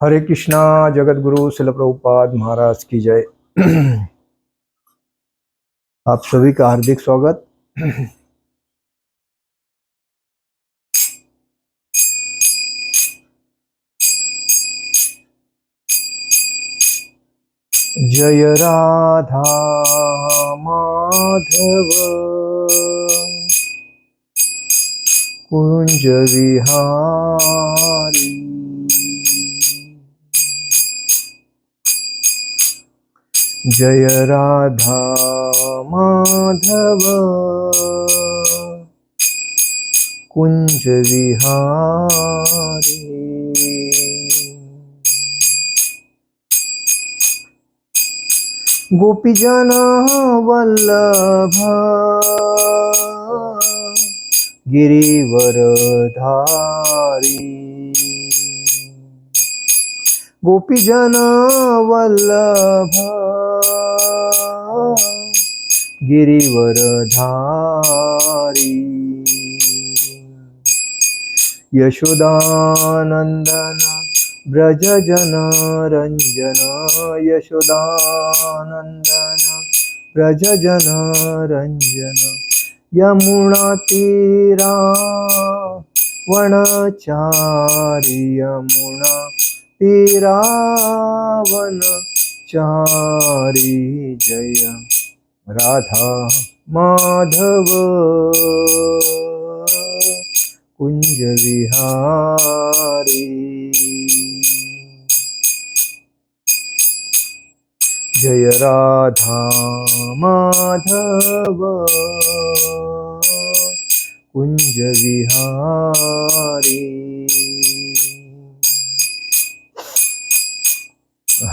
हरे कृष्णा। जगत गुरु शिल प्रभुपाद महाराज की जय। आप सभी का हार्दिक स्वागत। जय राधा माधव कुंज विहारी। जय राधा माधव कुंज विहारी। गोपीजन वल्लभ गिरिवरधारी। गोपीजन वल्लभ गिरिवरधारी। यशोदानंदन ब्रज जन रंजन। यशोदानंदन ब्रज जन रंजन। यमुना तीरा वनचारी। यमुना तीरा वनचारी। जय राधा माधव कुंज विहारी। जय राधा माधव कुंज विहारी।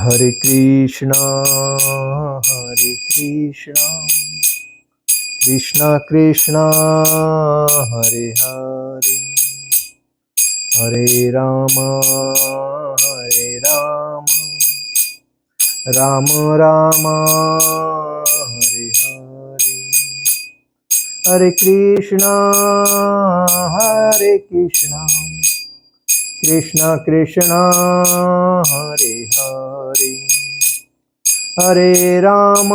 हरे कृष्णा कृष्णा कृष्णा हरे हरे, हरे राम राम राम हरे हरे। हरे कृष्णा कृष्णा कृष्णा हरे हरे, हरे राम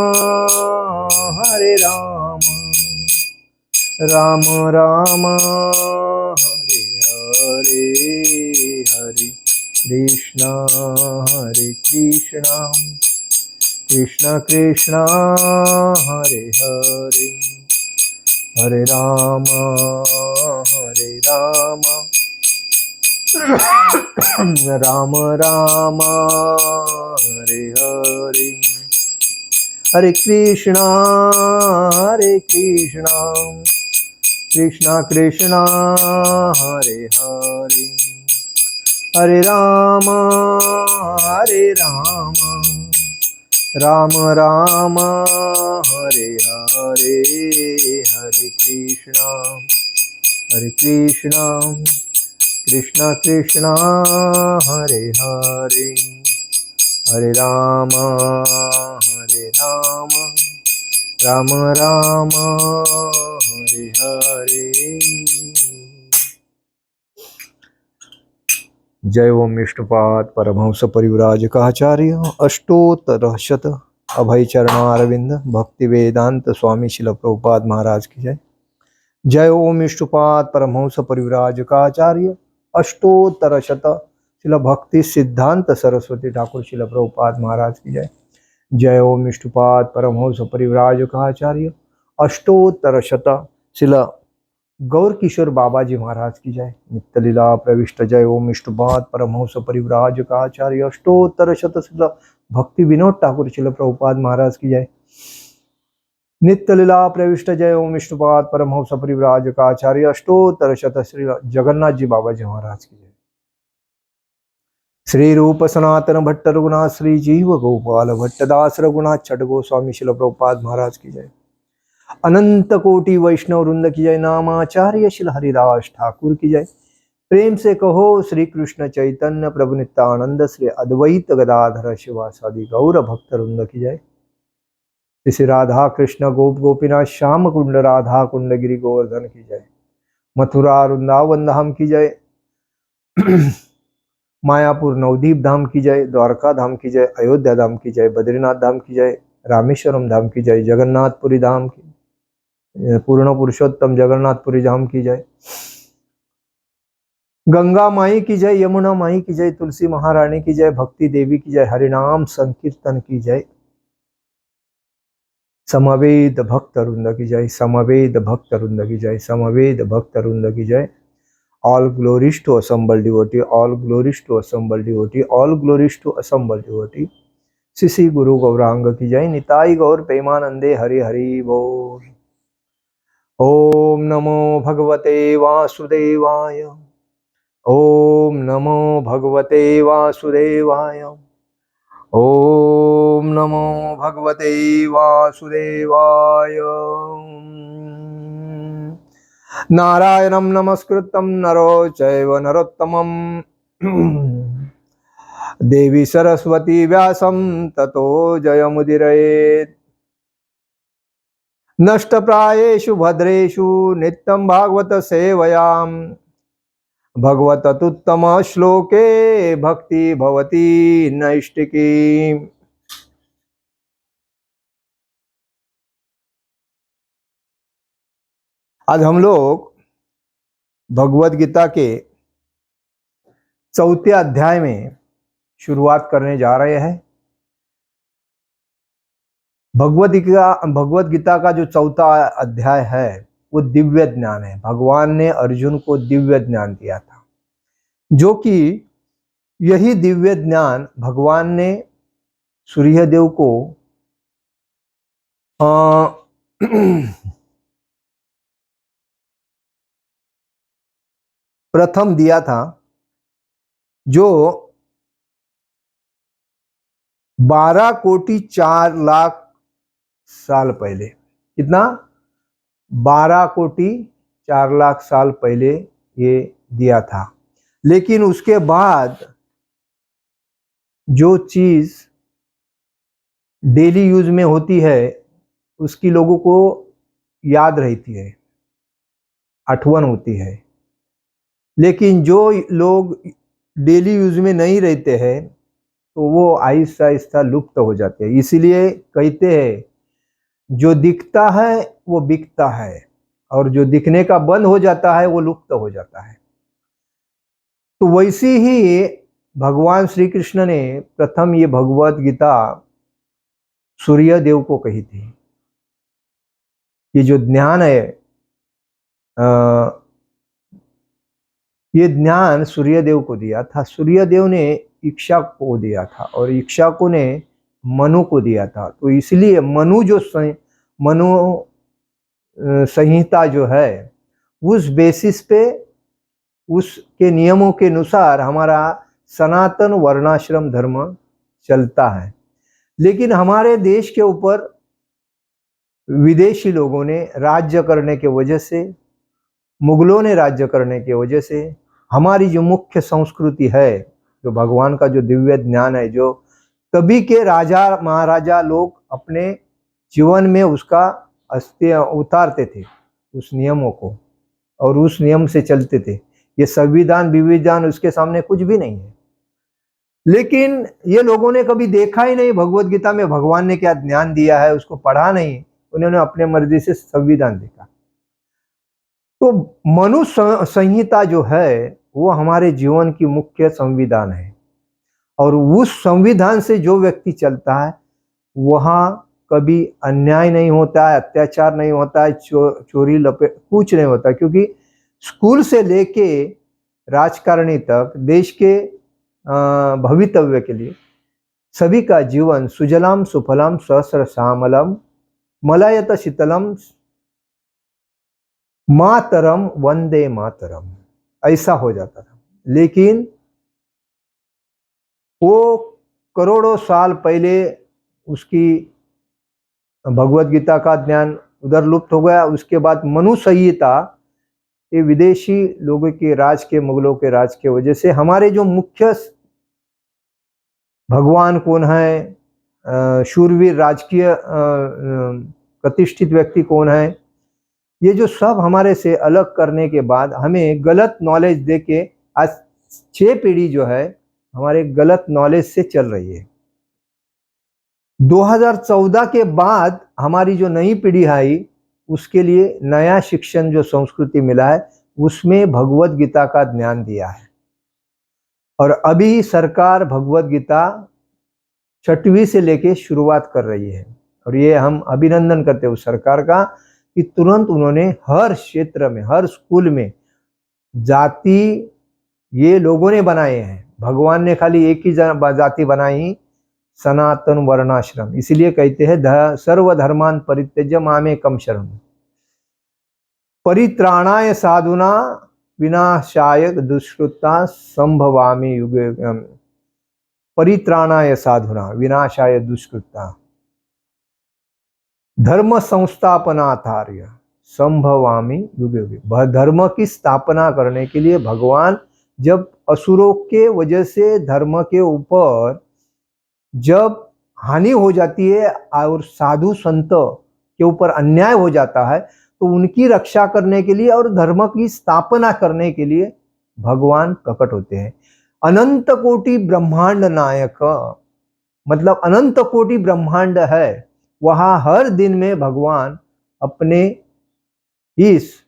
राम राम हरे हरे। हरे कृष्णा कृष्णा कृष्णा हरे हरे, हरे राम राम राम हरे हरे। हरे कृष्णा कृष्णा कृष्णा हरे हरे, हरे राम राम राम हरे हरे। हरे कृष्णा कृष्णा कृष्णा हरे हरे, हरे राम राम राम हरे हरे। जय ओम विष्णुपाद परमहंस परिव्राजकाचार्य अष्टोत्तर शत अभय चरणारविंद भक्ति वेदांत स्वामी शिल प्रभुपाद महाराज की जय। जय ओम विष्णुपाद परमहंस परिव्राजकाचार्य अष्टोत्तर शत शिल भक्ति सिद्धांत सरस्वती ठाकुर शिल प्रभुपाद महाराज की जय। जय ओम विष्णुपाद परमहंस परिव्राजकाचार्य अष्टोत्तर शत शिल गौर किशोर बाबाजी महाराज की जय। नित्य लीला प्रविष्ट जय ओम विष्णुपाद परमहंस परिव्राजकाचार्य अष्टोत्तर शत शिल भक्ति विनोद ठाकुर शिल प्रभुपाद महाराज की जय। नित्य लीला प्रविष्ट जय ओम विष्णुपाद परमहंस परिव्राजकाचार्य अष्टोत्तर शत श्री जगन्नाथ जी बाबा जी महाराज की जय। श्री रूप सनातन भट्ट रघुनाथ श्री जीव गोपाल भट्टदास रघुनाथ छठ गोस्वामी शिल प्रभुपाद महाराज की जय। अनंत कोटि वैष्णव वृंद की जय। नामाचार्य शिल हरिदास ठाकुर की जय। प्रेम से कहो श्री कृष्ण चैतन्य प्रभु नित्यानंद श्री अद्वैत गदाधर शिवासादि गौर भक्त वृंद की जय। श्री राधा कृष्ण गोप गोपीनाथ श्याम कुंड राधा कुंड गिरि गोवर्धन की जय। मथुरा वृंदावन धाम की जय। मायापुर नवदीप धाम की जय, द्वारका धाम की जय, अयोध्या धाम की जय, बद्रीनाथ धाम की जय, रामेश्वरम धाम की जय, जगन्नाथपुरी धाम की, पूर्ण पुरुषोत्तम जगन्नाथपुरी धाम की जय, गंगा माई की जय, यमुना माई की जय, तुलसी महारानी की जय, भक्ति देवी की जय, हरिनाम संकीर्तन की जय, समवेद भक्त वृंद की जय, समवेद भक्त वृंद की जय, समवेद भक्त वृंद की जय। All glories to assembled devotee, all glories to assembled devotee, all glories to assembled devotee। Shri गुरु गौरांग की जय, निताई गौर प्रेमानंदे हरि हरि बोल। ओम नमो भगवते वासुदेवाय, ओम नमो भगवते वासुदेवाय, ओम नमो भगवते वासुदेवाय। नारायणं नमस्कृतं नरो चैव नरोत्तमं देवी सरस्वती व्यासं ततो जयमुदीरयेत्। नष्टप्रायेषु भद्रेषु नित्यं भागवत सेवयां, भगवतुत्तम श्लोके भक्ति भवति नैष्टिकी। आज हम लोग भगवद गीता के 4थे अध्याय में शुरुआत करने जा रहे हैं। भगवद गीता का जो 4था अध्याय है वो दिव्य ज्ञान है। भगवान ने अर्जुन को दिव्य ज्ञान दिया था, जो कि यही दिव्य ज्ञान भगवान ने सूर्यदेव को प्रथम दिया था, जो 12 कोटि 4 लाख साल पहले, कितना 12 कोटि 4 लाख साल पहले ये दिया था। लेकिन उसके बाद जो चीज डेली यूज में होती है उसकी लोगों को याद रहती है, अठवन होती है। लेकिन जो लोग डेली यूज में नहीं रहते हैं तो वो आहिस्ता आहिस्ता लुप्त हो जाते हैं। इसीलिए कहते हैं जो दिखता है वो बिकता है, और जो दिखने का बंद हो जाता है वो लुप्त हो जाता है। तो वैसे ही भगवान श्री कृष्ण ने प्रथम ये भगवद गीता सूर्यदेव को कही थी। ये जो ज्ञान है, ये ज्ञान सूर्यदेव को दिया था। सूर्यदेव ने इक्ष्वाकु को दिया था और इक्ष्वाकु ने मनु को दिया था। तो इसलिए मनु संहिता जो है उस बेसिस पे, उसके नियमों के अनुसार हमारा सनातन वर्णाश्रम धर्म चलता है। लेकिन हमारे देश के ऊपर विदेशी लोगों ने राज्य करने के वजह से, मुगलों ने राज्य करने की वजह से हमारी जो मुख्य संस्कृति है, जो भगवान का जो दिव्य ज्ञान है, जो तभी के राजा महाराजा लोग अपने जीवन में उसका अस्तित्व उतारते थे, उस नियमों को, और उस नियम से चलते थे। ये संविधान विविधान उसके सामने कुछ भी नहीं है। लेकिन ये लोगों ने कभी देखा ही नहीं भगवद गीता में भगवान ने क्या ज्ञान दिया है, उसको पढ़ा नहीं, उन्होंने अपने मर्जी से संविधान देखा। तो मनु संहिता जो है वो हमारे जीवन की मुख्य संविधान है, और उस संविधान से जो व्यक्ति चलता है वहाँ कभी अन्याय नहीं होता है, अत्याचार नहीं होता है, चोरी लपेट कुछ नहीं होता। क्योंकि स्कूल से लेके राजकारणी तक देश के भवितव्य के लिए सभी का जीवन सुजलाम सुफलाम सहस्र श्यामलम मलयत शीतलम मातरम वंदे मातरम, ऐसा हो जाता था। लेकिन वो करोड़ों साल पहले उसकी भगवद गीता का ज्ञान उधर लुप्त हो गया। उसके बाद मनु संहिता, ये विदेशी लोगों के राज के, मुगलों के राज के वजह से हमारे जो मुख्य भगवान कौन है, शूरवीर राजकीय प्रतिष्ठित व्यक्ति कौन है, ये जो सब हमारे से अलग करने के बाद हमें गलत नॉलेज देके आज 6 पीढ़ी जो है हमारे गलत नॉलेज से चल रही है। 2014 के बाद हमारी जो नई पीढ़ी आई उसके लिए नया शिक्षण जो संस्कृति मिला है उसमें भगवत गीता का ज्ञान दिया है। और अभी सरकार भगवत गीता 6वीं से लेके शुरुआत कर रही है और ये हम अभिनंदन करते हैं उस सरकार का कि तुरंत उन्होंने हर क्षेत्र में, हर स्कूल में जाति ये लोगों ने बनाए हैं। भगवान ने खाली एक ही जाति बनाई, सनातन वर्णाश्रम। इसीलिए कहते हैं सर्वधर्मान परित्यज्य मामेकं शरणं परित्राणाय साधुना विनाशाय दुष्कृता संभवामि युगे। परित्राणाय साधुना विनाशाय दुष्कृता धर्म संस्थापनार्थाय संभवामि युगे युगे। धर्म की स्थापना करने के लिए भगवान जब असुरों के वजह से धर्म के ऊपर जब हानि हो जाती है और साधु संत के ऊपर अन्याय हो जाता है तो उनकी रक्षा करने के लिए और धर्म की स्थापना करने के लिए भगवान प्रकट होते हैं। अनंत कोटि ब्रह्मांड नायक, मतलब अनंत कोटि ब्रह्मांड है, वहां हर दिन में भगवान अपने इस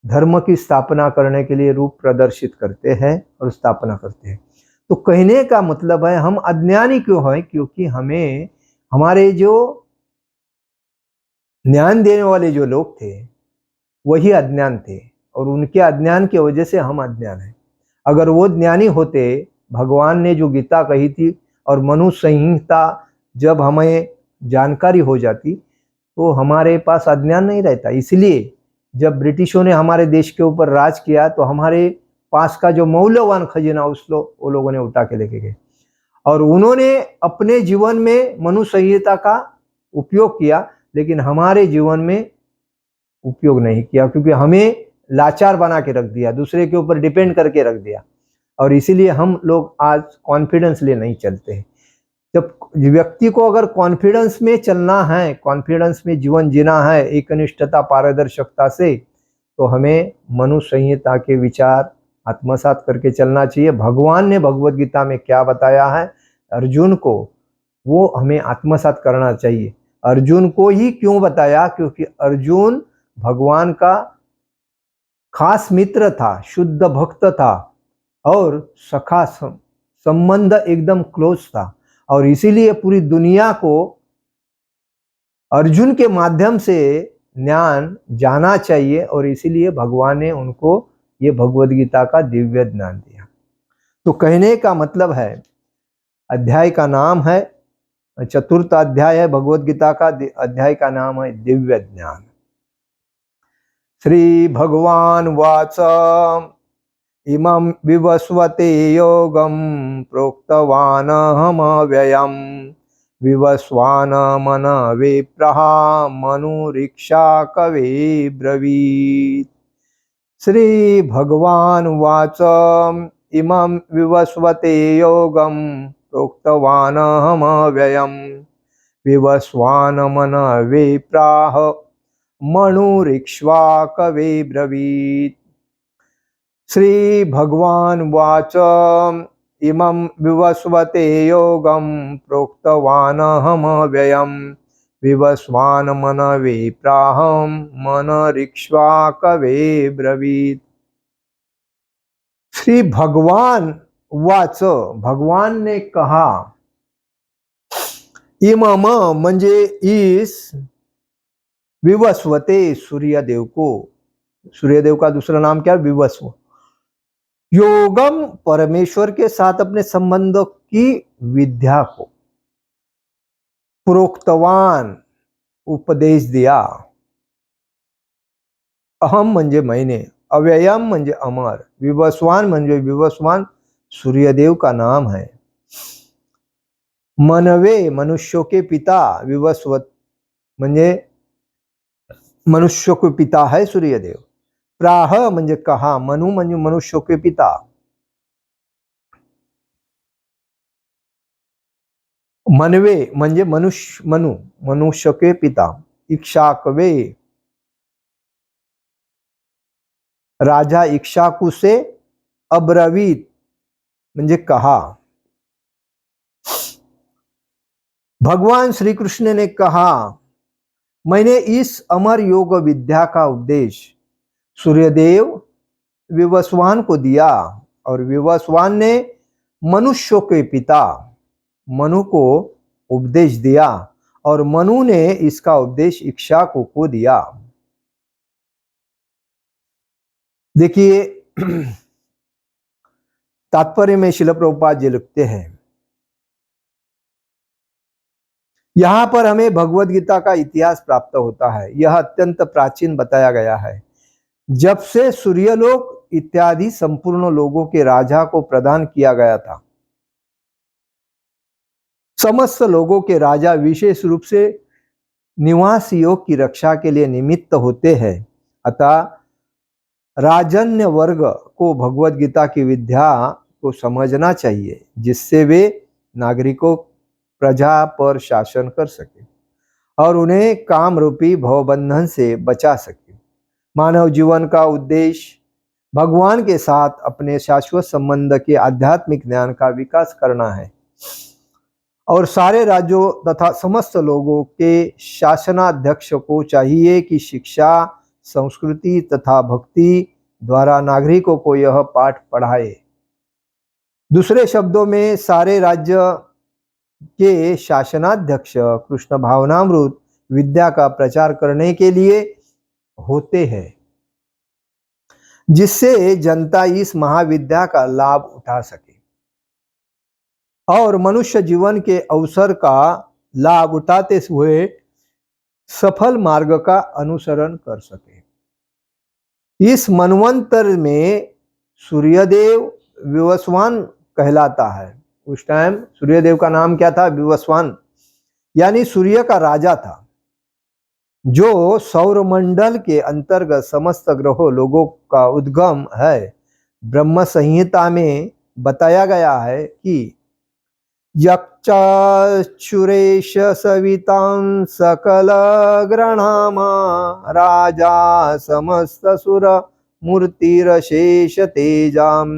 धर्म की स्थापना करने के लिए रूप प्रदर्शित करते हैं और स्थापना करते हैं। तो कहने का मतलब है हम अज्ञानी क्यों हैं? क्योंकि हमें हमारे जो ज्ञान देने वाले जो लोग थे वही अज्ञान थे और उनके अज्ञान की वजह से हम अज्ञान हैं। अगर वो ज्ञानी होते, भगवान ने जो गीता कही थी और मनु संहिता जब हमें जानकारी हो जाती तो हमारे पास अज्ञान नहीं रहता। इसलिए जब ब्रिटिशों ने हमारे देश के ऊपर राज किया तो हमारे पास का जो मौल्यवान खजाना वो लोगों ने उठा के लेके गए और उन्होंने अपने जीवन में मनु संहिता का उपयोग किया, लेकिन हमारे जीवन में उपयोग नहीं किया क्योंकि हमें लाचार बना के रख दिया, दूसरे के ऊपर डिपेंड करके रख दिया। और इसीलिए हम लोग आज कॉन्फिडेंस ले नहीं चलते हैं। जब व्यक्ति को अगर कॉन्फिडेंस में चलना है, कॉन्फिडेंस में जीवन जीना है एकनिष्ठता पारदर्शिता से, तो हमें मनु संहिता के विचार आत्मसात करके चलना चाहिए। भगवान ने भगवत गीता में क्या बताया है अर्जुन को, वो हमें आत्मसात करना चाहिए। अर्जुन को ही क्यों बताया? क्योंकि अर्जुन भगवान का खास मित्र था, शुद्ध भक्त था और सखा संबंध एकदम क्लोज था और इसीलिए पूरी दुनिया को अर्जुन के माध्यम से ज्ञान जाना चाहिए और इसीलिए भगवान ने उनको ये भगवद गीता का दिव्य ज्ञान दिया। तो कहने का मतलब है अध्याय का नाम है, 4th अध्याय है भगवद गीता का, अध्याय का नाम है दिव्य ज्ञान। श्री भगवान वाच इमं विवस्वते योगं प्रोक्तवानहमव्ययम् विवस्वान मन विप्रः मनुरीक्षा कवे ब्रवीत्। श्री भगवान वाच इमं विवस्वते योगं प्रोक्तवानहमव्ययम् विवस्वान मन विप्राह मनुरीक्षा कवे ब्रवीत्। श्री भगवान वाच इमं विवस्वते योगं प्रोक्तवानहमव्ययम् विवस्वान मन विप्राहं मनरीक्षा कवे ब्रवीत्। श्री भगवान वाच, भगवान ने कहा, इमम म्हणजे इस, विवस्वते सूर्यदेव को, सूर्यदेव का दूसरा नाम क्या है? विवस्व। योगम परमेश्वर के साथ अपने संबंध की विद्या को, प्रोक्तवान उपदेश दिया, अहम म्हणजे मैंने, अव्ययम म्हणजे अमर, विवस्वान म्हणजे विवस्वान सूर्यदेव का नाम है, मनवे मनुष्यों के पिता, विवस्वत म्हणजे मनुष्य के पिता है सूर्यदेव, प्राह म्हणजे कहा, मनु म्हणजे मनुष्य के पिता, मनवे म्हणजे मनुष्य, मनु मनुष्य के पिता, इक्ष्वाकवे राजा इक्ष्वाकु से अब्रवीत म्हणजे कहा। भगवान श्री कृष्ण ने कहा, मैंने इस अमर योग विद्या का उपदेश सूर्यदेव विवस्वान को दिया और विवस्वान ने मनुष्यों के पिता मनु को उपदेश दिया और मनु ने इसका उपदेश इक्ष्वाकु को दिया। देखिए तात्पर्य में श्रील प्रभुपाद जी लिखते हैं, यहां पर हमें भगवद गीता का इतिहास प्राप्त होता है। यह अत्यंत प्राचीन बताया गया है। जब से सूर्यलोक इत्यादि संपूर्ण लोगों के राजा को प्रदान किया गया था, समस्त लोगों के राजा विशेष रूप से निवासियों की रक्षा के लिए निमित्त होते हैं। अतः राजन्य वर्ग को भगवद गीता की विद्या को समझना चाहिए, जिससे वे नागरिकों प्रजा पर शासन कर सके और उन्हें काम रूपी भवबंधन से बचा सके। मानव जीवन का उद्देश्य भगवान के साथ अपने शाश्वत संबंध के आध्यात्मिक ज्ञान का विकास करना है और सारे राज्यों तथा समस्त लोगों के शासनाध्यक्ष को चाहिए कि शिक्षा, संस्कृति तथा भक्ति द्वारा नागरिकों को यह पाठ पढ़ाए। दूसरे शब्दों में सारे राज्य के शासनाध्यक्ष कृष्ण भावनामृत विद्या का प्रचार करने के लिए होते हैं, जिससे जनता इस महाविद्या का लाभ उठा सके और मनुष्य जीवन के अवसर का लाभ उठाते हुए सफल मार्ग का अनुसरण कर सके। इस मनवंतर में सूर्यदेव विवस्वान कहलाता है। उस टाइम सूर्यदेव का नाम क्या था? विवस्वान, यानी सूर्य का राजा था, जो सौरमंडल के अंतर्गत समस्त ग्रहों लोगों का उद्गम है। ब्रह्म संहिता में बताया गया है कि यक्षुरेश सवितां सकल ग्रणामा राजा समस्त सुर मूर्तिरशेष तेजाम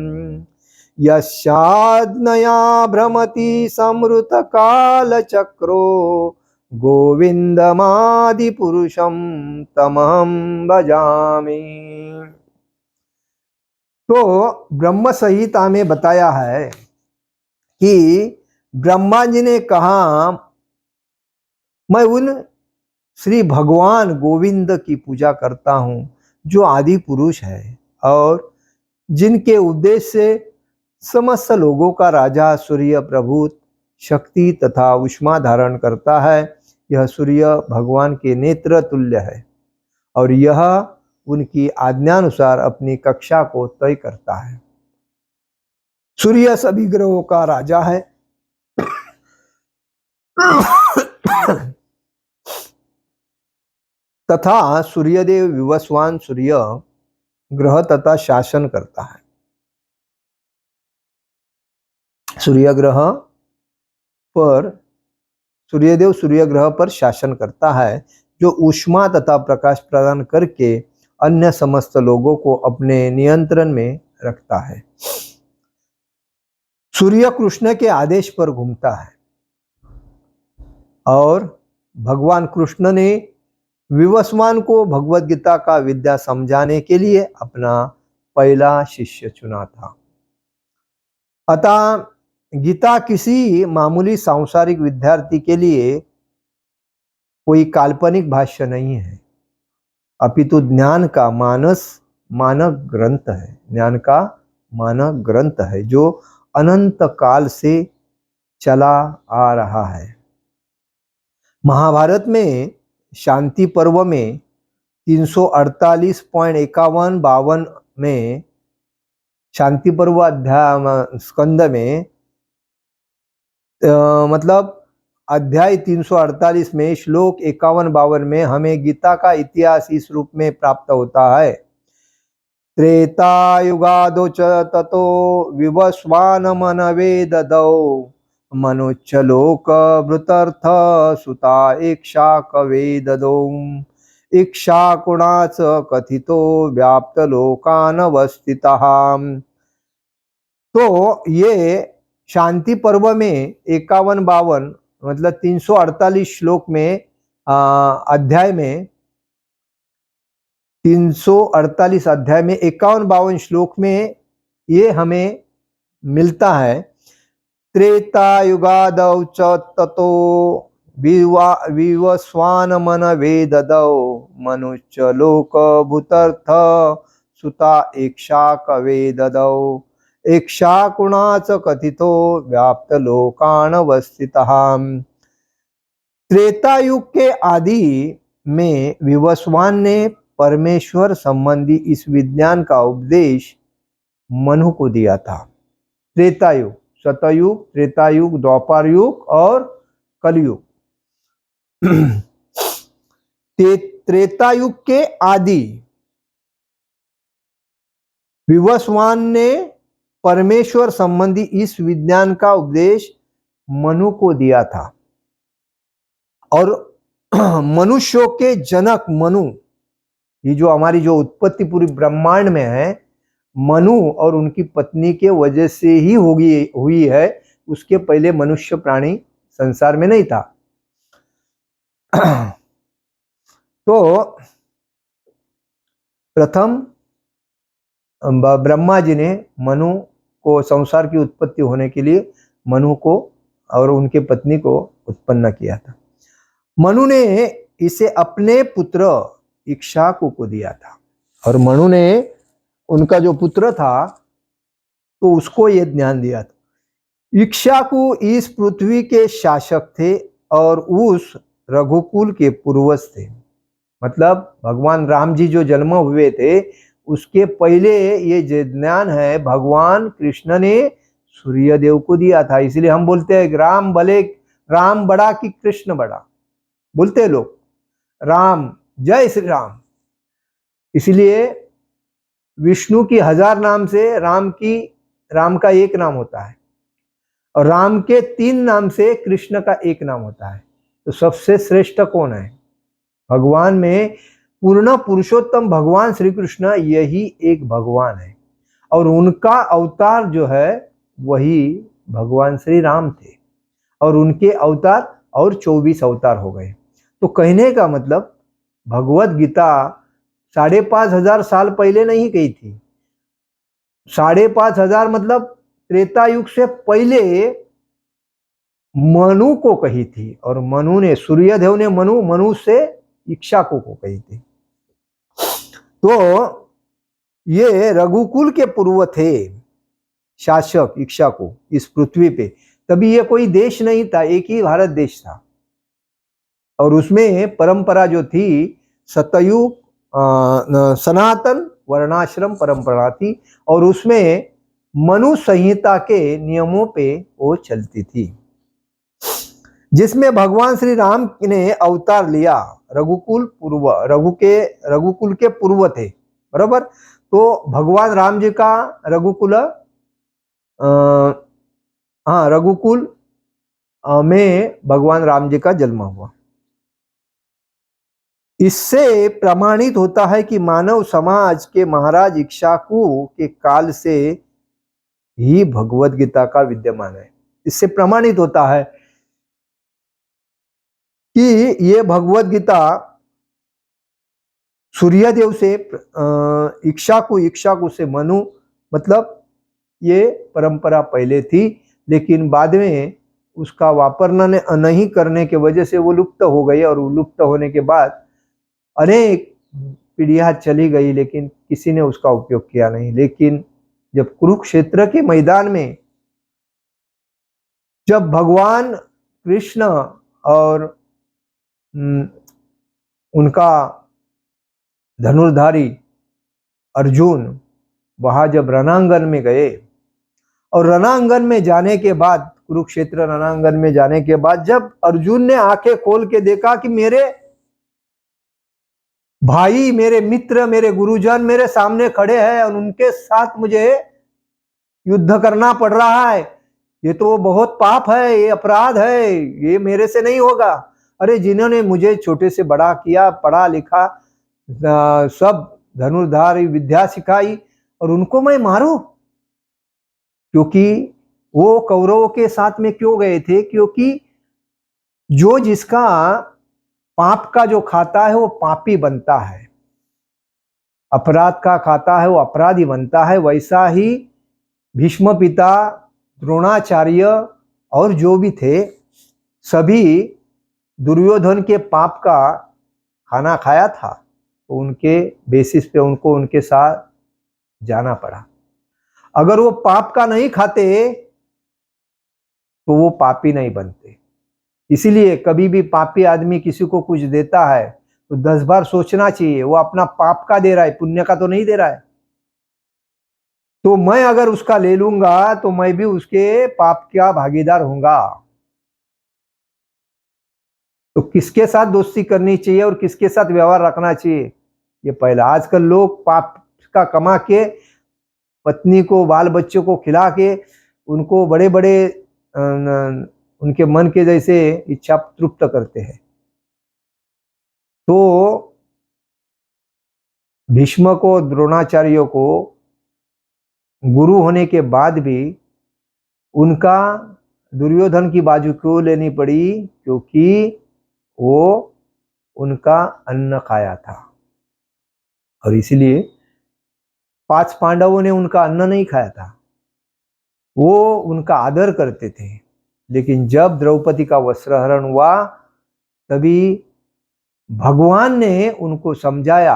यस्याज्ञया भ्रमति समृत काल चक्रो गोविंदमादि पुरुषम तमहं भजामि। तो ब्रह्म संहिता में बताया है कि ब्रह्मा जी ने कहा, मैं उन श्री भगवान गोविंद की पूजा करता हूँ जो आदि पुरुष है और जिनके उद्देश्य से समस्त लोगों का राजा सूर्य प्रभुत शक्ति तथा उष्मा धारण करता है। यह सूर्य भगवान के नेत्र तुल्य है और यह उनकी आज्ञानुसार अपनी कक्षा को तय करता है। सूर्य सभी ग्रहों का राजा है तथा सूर्यदेव विवस्वान सूर्य ग्रह तथा शासन करता है। सूर्य ग्रह पर शासन करता है, जो ऊष्मा तथा प्रकाश प्रदान करके अन्य समस्त लोगों को अपने नियंत्रण में रखता है। सूर्य कृष्ण के आदेश पर घूमता है और भगवान कृष्ण ने विवस्वान को भगवद गीता का विद्या समझाने के लिए अपना पहला शिष्य चुना था। अतः गीता किसी मामूली सांसारिक विद्यार्थी के लिए कोई काल्पनिक भाष्य नहीं है, अपितु ज्ञान का मानक ग्रंथ है। ज्ञान का मानक ग्रंथ है जो अनंत काल से चला आ रहा है। महाभारत में शांति पर्व में 348.51-52 में शांति पर्व अध्याय स्कंद में मतलब अध्याय 348 में श्लोक 51-52 में हमें गीता का इतिहास इस रूप में प्राप्त होता है। त्रेता युगादो च ततो विवस्वान मनवे ददौ मनुच्च लोक भृतर्थ सुता इक्ष्वाक वेददौ इक्ष्वाकुणाच कथितो व्याप्त लोकान अवस्थितः। तो ये शांति पर्व में 51-52 मतलब 348 श्लोक में अध्याय में 348 अध्याय में 51-52 श्लोक में ये हमें मिलता है। त्रेतायुगादौ च ततो विवस्वान मन वेददौ मनुष्य लोक भूतर्थ सुता इक्षाक वेददौ इक्षाकुणाच कथितो व्याप्त लोकान अवस्थितः। त्रेतायुग के आदि में विवस्वान ने परमेश्वर संबंधी इस विज्ञान का उपदेश मनु को दिया था। त्रेतायुग, सतयुग, त्रेतायुग, द्वापर युग और कलयुग। त्रेतायुग के आदि विवस्वान ने परमेश्वर संबंधी इस विज्ञान का उपदेश मनु को दिया था और मनुष्यों के जनक मनु, ये जो हमारी जो उत्पत्ति पूरी ब्रह्मांड में है, मनु और उनकी पत्नी के वजह से ही हुई है। उसके पहले मनुष्य प्राणी संसार में नहीं था। तो प्रथम ब्रह्मा जी ने मनु को संसार की उत्पत्ति होने के लिए मनु को और उनके पत्नी को उत्पन्न किया था। मनु ने इसे अपने पुत्र इक्ष्वाकु को दिया था और मनु ने उनका जो पुत्र था तो उसको ये ज्ञान दिया था। इक्ष्वाकु इस पृथ्वी के शासक थे और उस रघुकुल के पूर्वज थे। मतलब भगवान राम जी जो जन्म हुए थे उसके पहले ये ज्ञान है भगवान कृष्ण ने सूर्य देव को दिया था। इसलिए हम बोलते हैं राम भले, राम बड़ा कि कृष्ण बड़ा, बोलते हैं लोग राम, जय श्री राम। इसलिए विष्णु की 1000 नाम से राम का एक नाम होता है और राम के 3 नाम से कृष्ण का एक नाम होता है। तो सबसे श्रेष्ठ कौन है? भगवान में पूर्ण पुरुषोत्तम भगवान श्री कृष्ण, यही एक भगवान है और उनका अवतार जो है वही भगवान श्री राम थे और उनके अवतार और 24 अवतार हो गए। तो कहने का मतलब भगवत गीता 5500 साल पहले नहीं कही थी। 5500 मतलब त्रेता युग से पहले मनु को कही थी और मनु ने, सूर्यदेव ने मनु से इक्ष्वाकु को कही थी। तो ये रघुकुल के पूर्व थे शासक इक्ष्वाकु इस पृथ्वी पे। तभी ये कोई देश नहीं था, एक ही भारत देश था और उसमें परंपरा जो थी सतयुग सनातन वर्णाश्रम परंपरा थी और उसमें मनु संहिता के नियमों पे वो चलती थी, जिसमें भगवान श्री राम ने अवतार लिया। रघुकुल के पूर्व थे, बराबर। तो भगवान राम जी का रघुकुल में भगवान राम जी का जन्म हुआ। इससे प्रमाणित होता है कि मानव समाज के महाराज इक्ष्वाकु के काल से ही भगवत गीता का विद्यमान है। इससे प्रमाणित होता है कि ये भगवत गीता सूर्यदेव से इक्ष्वाकु से मनु, मतलब ये परंपरा पहले थी लेकिन बाद में उसका वापरना नहीं करने के वजह से वो लुप्त हो गई और लुप्त होने के बाद अनेक पीढ़ियां चली गई लेकिन किसी ने उसका उपयोग किया नहीं। लेकिन जब कुरुक्षेत्र के मैदान में जब भगवान कृष्ण और उनका धनुर्धारी अर्जुन वहां जब रणांगन में गए और रणांगन में जाने के बाद, कुरुक्षेत्र रणांगन में जाने के बाद जब अर्जुन ने आंखें खोल के देखा कि मेरे भाई, मेरे मित्र, मेरे गुरुजन मेरे सामने खड़े हैं और उनके साथ मुझे युद्ध करना पड़ रहा है, ये तो बहुत पाप है, ये अपराध है, ये मेरे से नहीं होगा। अरे जिन्होंने मुझे छोटे से बड़ा किया, पढ़ा लिखा, सब धनुर्धारी विद्या सिखाई और उनको मैं मारूं? क्योंकि वो कौरवों के साथ में क्यों गए थे? क्योंकि जो जिसका पाप का जो खाता है वो पापी बनता है, अपराध का खाता है वो अपराधी बनता है। वैसा ही भीष्म पिता, द्रोणाचार्य और जो भी थे सभी दुर्योधन के पाप का खाना खाया था, तो उनके बेसिस पे उनको उनके साथ जाना पड़ा। अगर वो पाप का नहीं खाते तो वो पापी नहीं बनते। इसीलिए कभी भी पापी आदमी किसी को कुछ देता है तो 10 बार सोचना चाहिए, वो अपना पाप का दे रहा है, पुण्य का तो नहीं दे रहा है। तो मैं अगर उसका ले लूंगा तो मैं भी उसके पाप का भागीदार होऊंगा। तो किसके साथ दोस्ती करनी चाहिए और किसके साथ व्यवहार रखना चाहिए, ये पहला। आजकल लोग पाप का कमा के पत्नी को, बाल बच्चों को खिला के उनको बड़े बड़े उनके मन के जैसे इच्छा तृप्त करते हैं। तो भीष्म को, द्रोणाचार्य को गुरु होने के बाद भी उनका दुर्योधन की बाजू क्यों लेनी पड़ी? क्योंकि वो उनका अन्न खाया था, और इसीलिए 5 पांडवों ने उनका अन्न नहीं खाया था। वो उनका आदर करते थे, लेकिन जब द्रौपदी का वस्त्रहरण हुआ तभी भगवान ने उनको समझाया।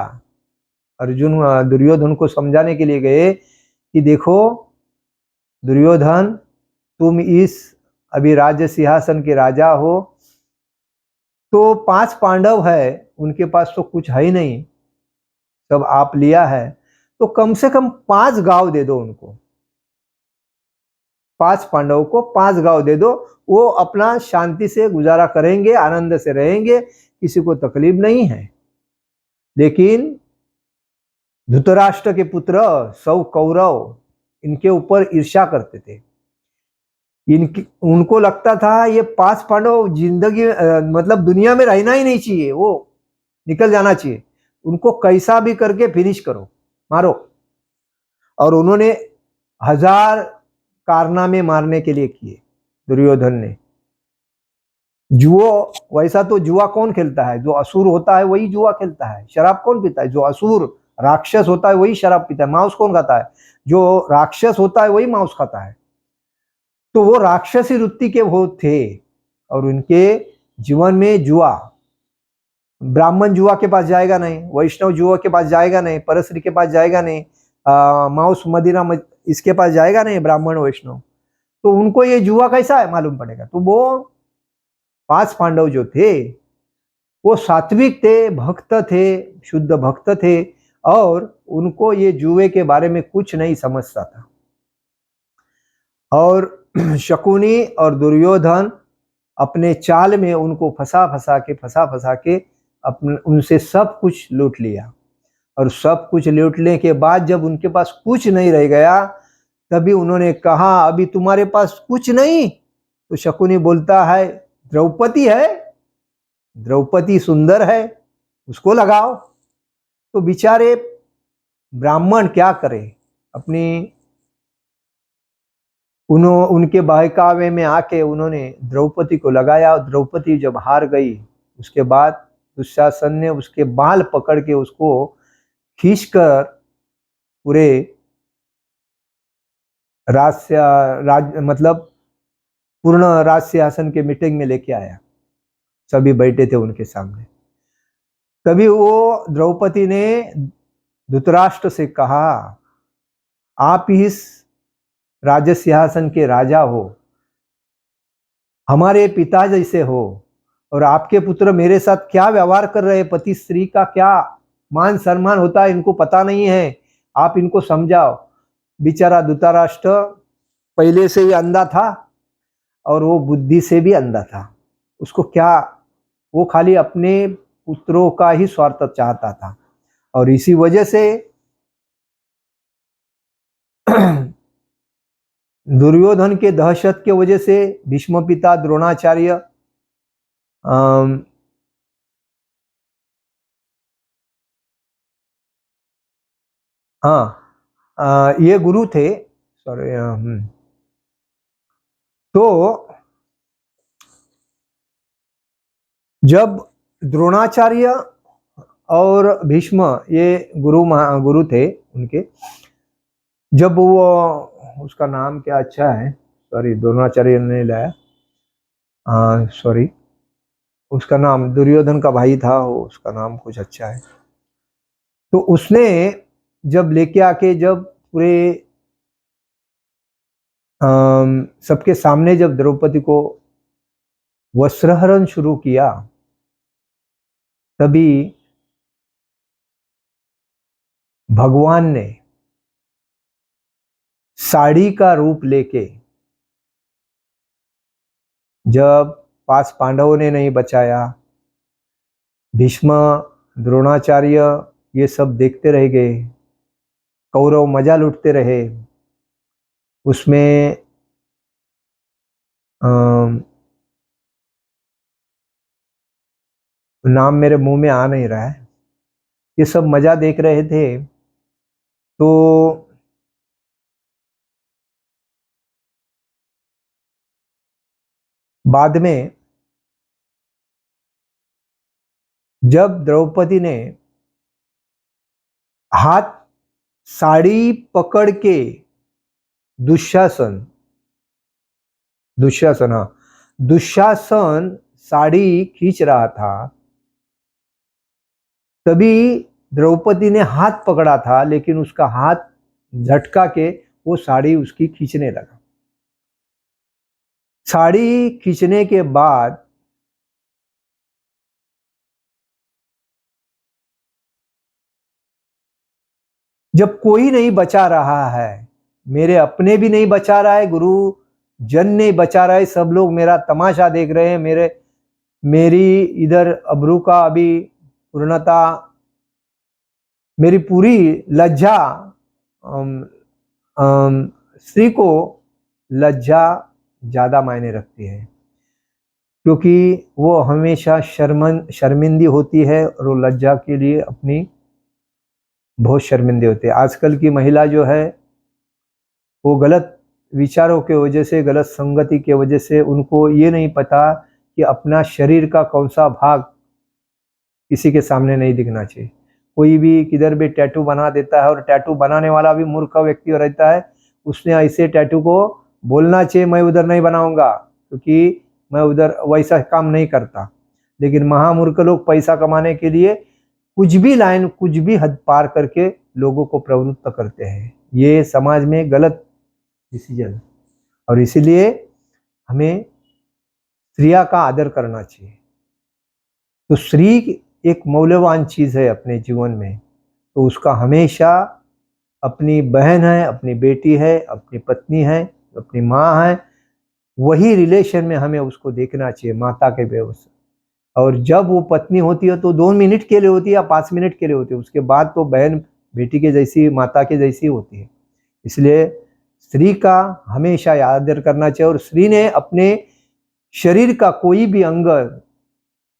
अर्जुन दुर्योधन को समझाने के लिए गए कि देखो दुर्योधन, तुम इस अभी राज्य सिंहासन के राजा हो, तो 5 पांडव है, उनके पास तो कुछ है ही नहीं, सब आप लिया है, तो कम से कम 5 गांव दे दो उनको। 5 पांडवों को 5 गांव दे दो, वो अपना शांति से गुजारा करेंगे, आनंद से रहेंगे, किसी को तकलीफ नहीं है। लेकिन धृतराष्ट्र के पुत्र सौ कौरव इनके ऊपर ईर्ष्या करते थे। इनकी उनको लगता था ये 5 पांडव जिंदगी मतलब दुनिया में रहना ही नहीं चाहिए, वो निकल जाना चाहिए, उनको कैसा भी करके फिनिश करो, मारो। और उन्होंने 1000 कारनामे मारने के लिए किए दुर्योधन ने। जुआ, वैसा तो जुआ कौन खेलता है? जो असुर होता है वही जुआ खेलता है। शराब कौन पीता है? जो असुर राक्षस होता है वही शराब पीता है। मांस कौन खाता है? जो राक्षस होता है वही मांस खाता है। तो वो राक्षसी वृत्ति के वो थे, और उनके जीवन में जुआ, ब्राह्मण जुआ के पास जाएगा नहीं, वैष्णव जुआ के पास जाएगा नहीं, परस्त्री के पास जाएगा नहीं, मांस मदिरा इसके पास जाएगा नहीं, ब्राह्मण वैष्णव। तो उनको ये जुआ कैसा है मालूम पड़ेगा। तो वो 5 पांडव जो थे वो सात्विक थे, भक्त थे, शुद्ध भक्त थे, और उनको ये जुए के बारे में कुछ नहीं समझता था। और शकुनी और दुर्योधन अपने चाल में उनको फंसा फंसा के अपने उनसे सब कुछ लूट लिया। और सब कुछ लूटने के बाद जब उनके पास कुछ नहीं रह गया, तभी उन्होंने कहा अभी तुम्हारे पास कुछ नहीं? तो शकुनी बोलता है द्रौपदी है, द्रौपदी सुंदर है, उसको लगाओ। तो बेचारे ब्राह्मण क्या करे, अपनी उनके बहकावे में आके उन्होंने द्रौपदी को लगाया। और द्रौपदी जब हार गई, उसके बाद दुशासन ने उसके बाल पकड़ के उसको खींचकर पूरे मतलब पूर्ण राज सिंहासन के मीटिंग में लेके आया, सभी बैठे थे उनके सामने। तभी वो द्रौपदी ने धृतराष्ट्र से कहा आप इस राज्य सिंहासन के राजा हो, हमारे पिता जैसे हो, और आपके पुत्र मेरे साथ क्या व्यवहार कर रहे हैं, पति स्त्री का क्या मान सम्मान होता है इनको पता नहीं है, आप इनको समझाओ। बेचारा धृतराष्ट्र पहले से ही अंधा था, और वो बुद्धि से भी अंधा था। उसको क्या, वो खाली अपने पुत्रों का ही स्वार्थ चाहता था। और इसी वजह से दुर्योधन के दहशत के वजह से भीष्म पिता, द्रोणाचार्य, हाँ, ये गुरु थे, सॉरी। तो जब द्रोणाचार्य और भीष्म, ये गुरु थे उनके, जब वो, उसका नाम क्या अच्छा है, सॉरी द्रोणाचार्य ने लाया, सॉरी उसका नाम दुर्योधन का भाई था वो, उसका नाम कुछ अच्छा है। तो उसने जब लेके आके जब पूरे सबके सामने जब द्रौपदी को वस्त्रहरण शुरू किया, तभी भगवान ने साड़ी का रूप लेके, जब पास पांडवों ने नहीं बचाया, भीष्म द्रोणाचार्य ये सब देखते रह गए, कौरव मजा लूटते रहे, उसमें नाम मेरे मुंह में आ नहीं रहा है, ये सब मजा देख रहे थे। तो बाद में जब द्रौपदी ने हाथ साड़ी पकड़ के दुशासन साड़ी खींच रहा था, तभी द्रौपदी ने हाथ पकड़ा था, लेकिन उसका हाथ झटका के वो साड़ी उसकी खींचने लगा। साड़ी खींचने के बाद जब कोई नहीं बचा रहा है, मेरे अपने भी नहीं बचा रहा है, गुरु जन नहीं बचा रहा है, सब लोग मेरा तमाशा देख रहे हैं, मेरी इधर अब्रू का अभी पूर्णता, मेरी पूरी लज्जा, स्त्री को लज्जा ज्यादा मायने रखती है, क्योंकि वो हमेशा शर्मिंदी होती है और वो लज्जा के लिए अपनी बहुत शर्मिंदे होते हैं। आजकल की महिला जो है वो गलत विचारों के वजह से, गलत संगति के वजह से, उनको ये नहीं पता कि अपना शरीर का कौन सा भाग किसी के सामने नहीं दिखना चाहिए। कोई भी किधर भी टैटू बना देता है, और टैटू बनाने वाला भी मूर्ख व्यक्ति रहता है, उसने ऐसे टैटू को बोलना चाहिए मैं उधर नहीं बनाऊंगा, क्योंकि मैं उधर वैसा काम नहीं करता। लेकिन महामूर्ख लोग पैसा कमाने के लिए कुछ भी लाइन, कुछ भी हद पार करके लोगों को प्रवृत्त करते हैं। ये समाज में गलत डिसीजन, और इसीलिए हमें स्त्रिया का आदर करना चाहिए। तो स्त्री एक मौल्यवान चीज है अपने जीवन में, तो उसका हमेशा अपनी बहन है, अपनी बेटी है, अपनी पत्नी है, अपनी माँ है, वही रिलेशन में हमें उसको देखना चाहिए, माता के व्यवस्था। और जब वो पत्नी होती है तो 2 मिनट के लिए होती है या 5 मिनट के लिए होती है, उसके बाद तो बहन बेटी के जैसी, माता के जैसी होती है। इसलिए स्त्री का हमेशा आदर करना चाहिए, और स्त्री ने अपने शरीर का कोई भी अंग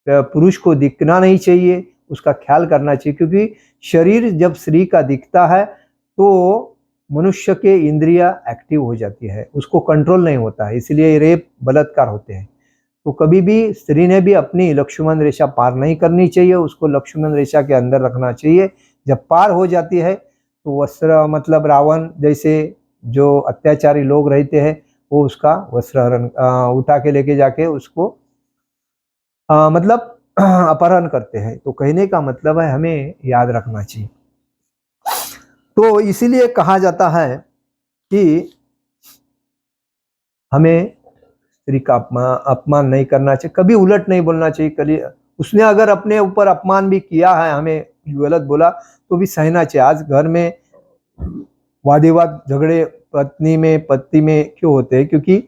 पुरुष को दिखना नहीं चाहिए, उसका ख्याल करना चाहिए, क्योंकि शरीर जब स्त्री का दिखता है तो मनुष्य के इंद्रिया एक्टिव हो जाती है, उसको कंट्रोल नहीं होता है, इसलिए रेप बलात्कार होते हैं। तो कभी भी स्त्री ने भी अपनी लक्ष्मण रेखा पार नहीं करनी चाहिए, उसको लक्ष्मण रेखा के अंदर रखना चाहिए। जब पार हो जाती है तो वस्त्र, मतलब रावण जैसे जो अत्याचारी लोग रहते हैं, वो उसका वस्त्रहरण उठा के लेके जाके उसको मतलब अपहरण करते हैं। तो कहने का मतलब है हमें याद रखना चाहिए। तो इसीलिए कहा जाता है कि हमें स्त्री का अपमान नहीं करना चाहिए, कभी उलट नहीं बोलना चाहिए। कभी उसने अगर अपने ऊपर अपमान भी किया है, हमें गलत बोला, तो भी सहना चाहिए। आज घर में वाद विवाद, झगड़े पत्नी में पति में क्यों होते हैं? क्योंकि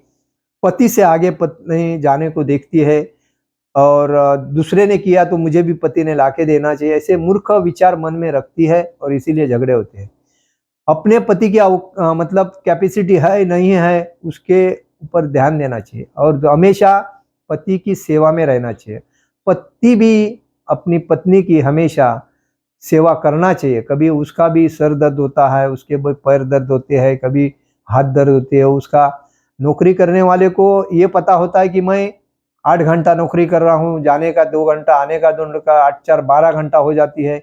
पति से आगे पत्नी जाने को देखती है, और दूसरे ने किया तो मुझे भी पति ने लाके देना चाहिए, ऐसे मूर्ख विचार मन में रखती है, और इसीलिए झगड़े होते हैं। अपने पति की मतलब कैपेसिटी है नहीं है, उसके ऊपर ध्यान देना चाहिए, और हमेशा पति की सेवा में रहना चाहिए। पति भी अपनी पत्नी की हमेशा सेवा करना चाहिए। कभी उसका भी सर दर्द होता है, उसके भी पैर दर्द होते हैं, कभी हाथ दर्द होते हैं। उसका नौकरी करने वाले को ये पता होता है कि मैं 8 घंटा नौकरी कर रहा हूँ, जाने का 2 घंटा, आने का 2 घंटा, 8 4 12 घंटा हो जाती है।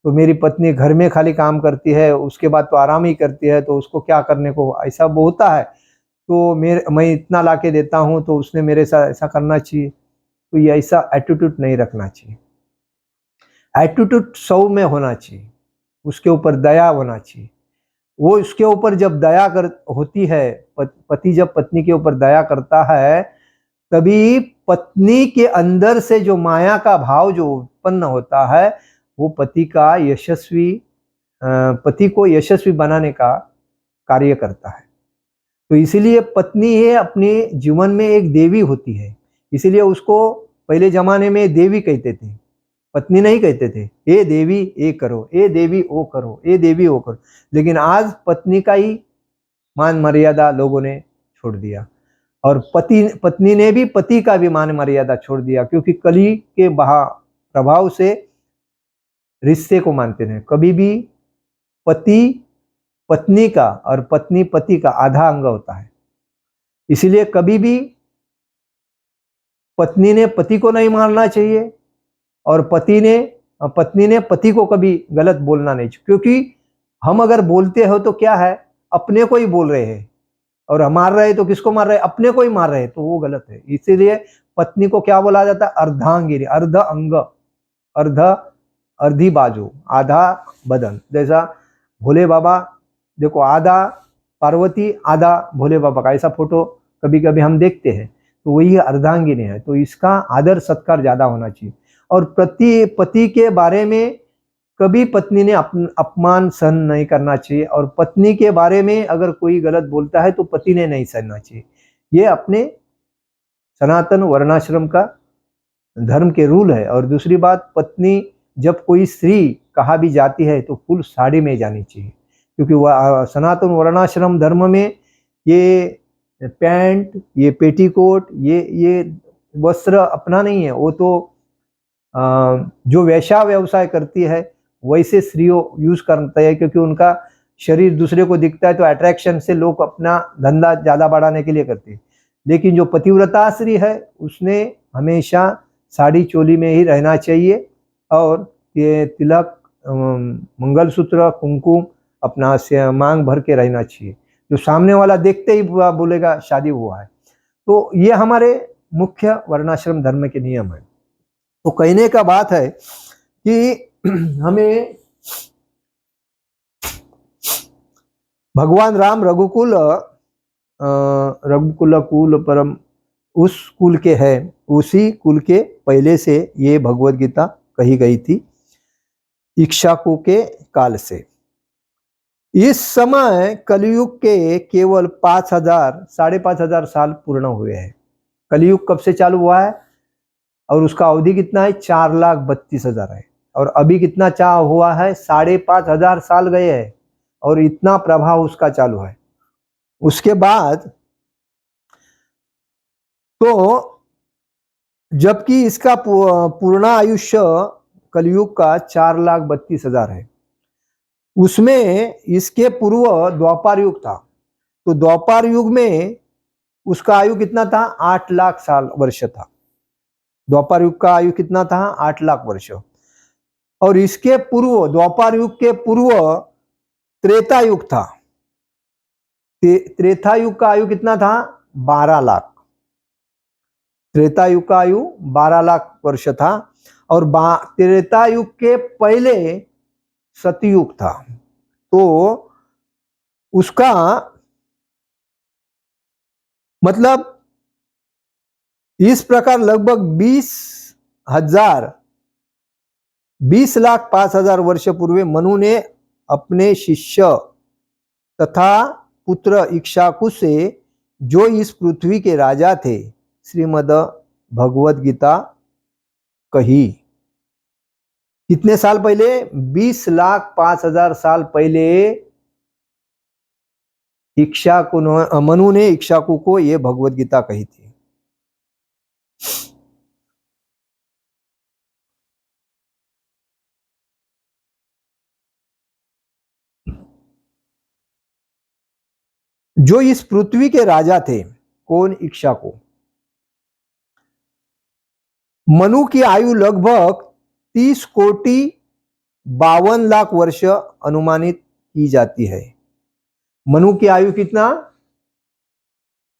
तो मेरी पत्नी घर में खाली काम करती है, उसके बाद तो आराम ही करती है, तो उसको क्या करने को ऐसा होता है। तो मैं इतना ला के देता हूँ तो उसने मेरे साथ ऐसा करना चाहिए। तो ये ऐसा एटीट्यूड नहीं रखना चाहिए। एटीट्यूड 100 में होना चाहिए, उसके ऊपर दया होना चाहिए। वो उसके ऊपर जब दया कर होती है, पति जब पत्नी के ऊपर दया करता है, तभी पत्नी के अंदर से जो माया का भाव जो उत्पन्न होता है, वो पति को यशस्वी बनाने का कार्य करता है। तो इसीलिए पत्नी ही अपने जीवन में एक देवी होती है। इसीलिए उसको पहले जमाने में देवी कहते थे, पत्नी नहीं कहते थे। ए देवी ये करो, ए देवी वो करो, ए देवी वो करो। लेकिन आज पत्नी का ही मान मर्यादा लोगों ने छोड़ दिया, और पत्नी ने भी पति का भी मान मर्यादा छोड़ दिया, क्योंकि कली के प्रभाव से रिश्ते को मानते हैं। कभी भी पति पत्नी का और पत्नी पति का आधा अंग होता है। इसीलिए कभी भी पत्नी ने पति को नहीं मारना चाहिए, और पत्नी ने पति को कभी गलत बोलना नहीं चाहिए। क्योंकि हम अगर बोलते हो तो क्या है, अपने को ही बोल रहे हैं, और हम मार रहे हैं तो किसको मार रहे हैं, अपने को ही मार रहे हैं, तो वो गलत है। इसीलिए पत्नी को क्या बोला जाता है, अर्धांगिनी, अर्ध अंग, अर्ध अर्धी बाजू, आधा बदन। जैसा भोले बाबा, देखो आधा पार्वती आधा भोले बाबा का ऐसा फोटो कभी कभी हम देखते हैं, तो वही अर्धांगिनी है। तो इसका आदर सत्कार ज्यादा होना चाहिए। और पति के बारे में कभी पत्नी ने अपमान सहन नहीं करना चाहिए, और पत्नी के बारे में अगर कोई गलत बोलता है तो पति ने नहीं सहना चाहिए। ये अपने सनातन वर्णाश्रम का धर्म के रूल है। और दूसरी बात, पत्नी जब कोई स्त्री कहा भी जाती है तो फुल साड़ी में जानी चाहिए, क्योंकि वह सनातन वर्णाश्रम धर्म में ये पैंट, ये पेटीकोट, ये वस्त्र अपना नहीं है। वो तो जो वैश्या व्यवसाय करती है वैसे स्त्रियों यूज करते हैं, क्योंकि उनका शरीर दूसरे को दिखता है तो अट्रैक्शन से लोग अपना धंधा ज्यादा बढ़ाने के लिए करते हैं। लेकिन जो पतिव्रता स्त्री है उसने हमेशा साड़ी चोली में ही रहना चाहिए, और ये तिलक, मंगलसूत्र, कुमकुम अपना से मांग भर के रहना चाहिए। जो सामने वाला देखते ही बोलेगा शादी हुआ है। तो ये हमारे मुख्य वर्णाश्रम धर्म के नियम है। तो कहने का बात है कि हमें भगवान राम रघुकुल कुल परम उस कुल के है, उसी कुल के पहले से ये भगवत गीता कही गई थी, इक्ष्वाकु के काल से। इस समय कलयुग के केवल 5,000 साल पूर्ण हुए हैं। कलयुग कब से चालू हुआ है, और उसका अवधि कितना है, 4,32,000 है। और अभी कितना चाह हुआ है, 5,500 साल गए हैं, और इतना प्रभाव उसका चालू है। उसके बाद तो जबकि इसका पूर्ण आयुष्य कलयुग का 4,32,000 है, उसमें इसके पूर्व द्वापर युग था। तो द्वापर युग में उसका आयु कितना था, 8 लाख साल वर्ष था। द्वापर युग का आयु कितना था, 8 लाख वर्ष। और इसके पूर्व, द्वापर युग के पूर्व त्रेता युग था। त्रेता युग का आयु कितना था, 12 लाख। त्रेता युग का आयु 12 लाख वर्ष था। और त्रेता युग के पहले सतयुग था, तो उसका मतलब इस प्रकार लगभग 20,05,000 वर्ष पूर्व मनु ने अपने शिष्य तथा पुत्र इक्ष्वाकु से, जो इस पृथ्वी के राजा थे, श्रीमद् भगवत गीता कही। कितने साल पहले, 20,05,000 साल पहले मनु ने इक्ष्वाकु को यह भगवत गीता कही थी। जो इस पृथ्वी के राजा थे, कौन, इक्ष्वाकु। मनु की आयु लगभग 30,52,00,000 वर्ष अनुमानित की जाती है। मनु की आयु कितना?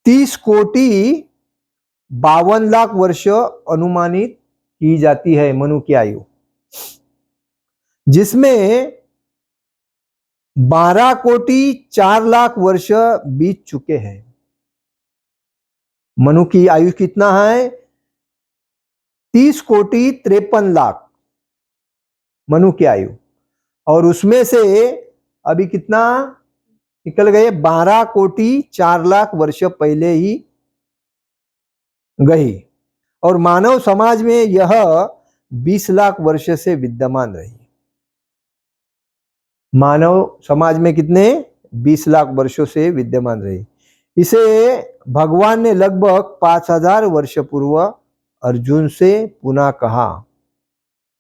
30,52,00,000 वर्ष अनुमानित की जाती है मनु की आयु, जिसमें 12,04,00,000 वर्ष बीत चुके हैं। मनु की आयु कितना है? 30,53,00,000 मनु की आयु, और उसमें से अभी कितना निकल गए? 12,04,00,000 वर्ष पहले ही गई, और मानव समाज में यह 20 लाख वर्ष से विद्यमान रही। मानव समाज में कितने? 20 लाख वर्षों से विद्यमान रही। इसे भगवान ने लगभग 5,000 वर्ष पूर्व अर्जुन से पुनः कहा।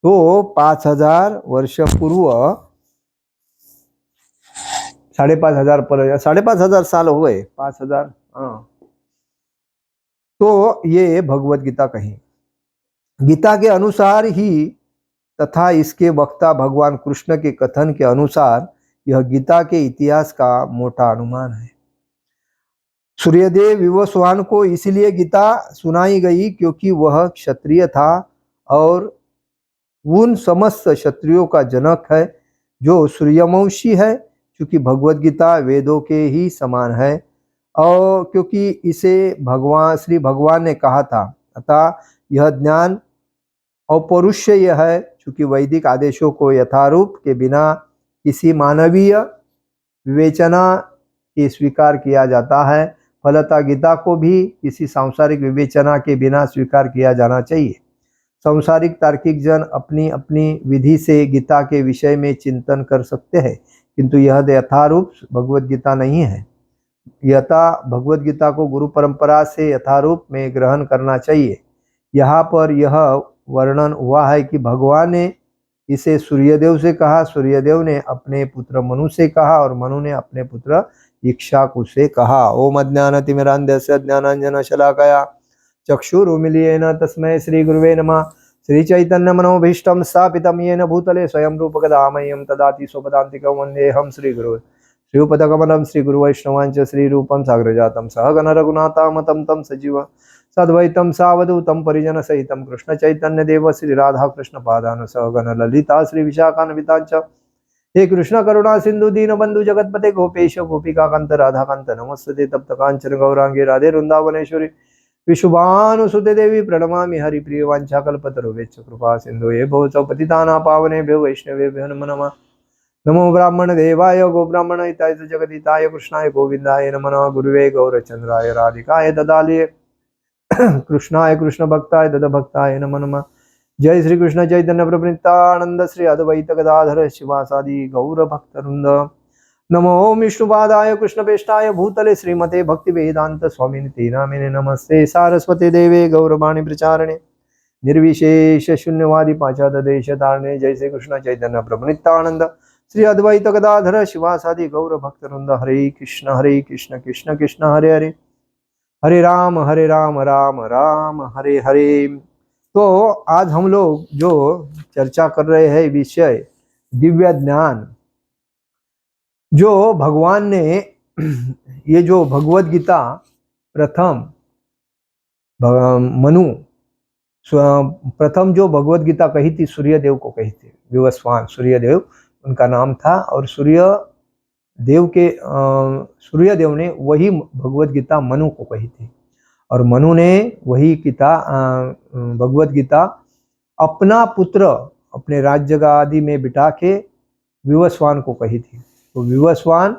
तो 5,000 वर्ष पूर्व 5,500 पर 5,500 साल हो गए, 5,000। हाँ, तो ये भगवत गीता कही। गीता के अनुसार ही तथा इसके वक्ता भगवान कृष्ण के कथन के अनुसार यह गीता के इतिहास का मोटा अनुमान है। सूर्यदेव विवस्वान को इसलिए गीता सुनाई गई क्योंकि वह क्षत्रिय था और उन समस्त क्षत्रियों का जनक है जो सूर्यवंशी है, क्योंकि भगवत गीता वेदों के ही समान है और क्योंकि इसे श्री भगवान ने कहा था। अतः यह ज्ञान अपौरुषेय है, क्योंकि वैदिक आदेशों को यथारूप के बिना किसी मानवीय विवेचना के स्वीकार किया जाता है। फलतः गीता को भी किसी सांसारिक विवेचना के बिना स्वीकार किया जाना चाहिए। सांसारिक तार्किक जन अपनी अपनी विधि से गीता के विषय में चिंतन कर सकते हैं, किंतु यह यथारूप भगवत गीता नहीं है। यथा भगवत गीता को गुरु परंपरा से यथारूप में ग्रहण करना चाहिए। यहाँ पर यह वर्णन हुआ है कि भगवान ने इसे सूर्यदेव से कहा, सूर्यदेव ने अपने पुत्र मनु से कहा और मनु ने अपने पुत्र इक्ष्वाकु से कहा। ओम अज्ञानतिमिरान्धस्य ज्ञानाञ्जनशलाकया चक्षुरुन्मीलितेन तस्मै श्री गुरुवे नमः। श्री चैतन्य मनोभीष्टं स्थापितं येन भूतले स्वयं रूपकदा मह्यं ददाति स्वपदान्तिकं वन्देऽहं श्रीगुरुं श्रीयुतपदकमलं श्रीगुरुवैष्णवांच श्रीरूपं साग्रजातं सहगण रघुनाथामतं तं सजीव सद्वैतं सावधूतं परिजनसहितं कृष्ण चैतन्य देव श्री राधा कृष्ण पादान सहगण ललिता श्री विशाखान्वितांच हे कृष्ण करुणा सिंधु दीनबंधु जगतपते गोपेश गोपिकाकांत राधाकांत नमस्ते तप्त कांचन गौरांगी राधे वृंदावनेश्वरी विशुभानुसुते देवी प्रणमामि हरिप्रिय वाञ्छाकल्पतरुभ्यश्च कृपा सिंधु ये भवतः पतितानां पावनेभ्यो वैष्णवेभ्यो नमो नमः। नमो ब्राह्मण देवाय गो ब्राह्मण हिताय जगदिताय कृष्णाय गोविंदाय नमः। गुरुवे गौरचंद्राय राधिकाय ददालये कृष्णाय कृष्ण भक्ताय दद भक्ताय नमो नमः। जय श्री कृष्ण चैतन्य प्रभु नित्यानंद श्री अद्वैत गदाधर शिवासादि गौर भक्तवृंद। नमो विष्णुपादाय कृष्णपेष्टाय भूतले श्रीमते भक्ति वेदांत स्वामिनिते नामिने नमस्ते सारस्वती देवे गौरवाणी प्रचारणे निर्विशेष शून्यवादी पाचाद देश धारणे। जय श्री कृष्ण चैतन्य प्रभु नित्यानंद श्री अद्वैत गदाधर शिवासादि गौर भक्तवृंद। हरे कृष्ण कृष्ण कृष्ण हरे हरे, हरे राम राम राम हरे हरे। तो आज हम लोग जो चर्चा कर रहे हैं विषय दिव्य ज्ञान, जो भगवान ने ये जो भगवत गीता प्रथम मनु प्रथम जो भगवत गीता कही थी सूर्यदेव को कही थी। विवस्वान सूर्यदेव उनका नाम था और सूर्यदेव ने वही भगवत गीता मनु को कही थी और मनु ने वही भगवत गीता अपना पुत्र अपने राज्य आदि में बिठा के विवस्वान को कही थी। तो विवस्वान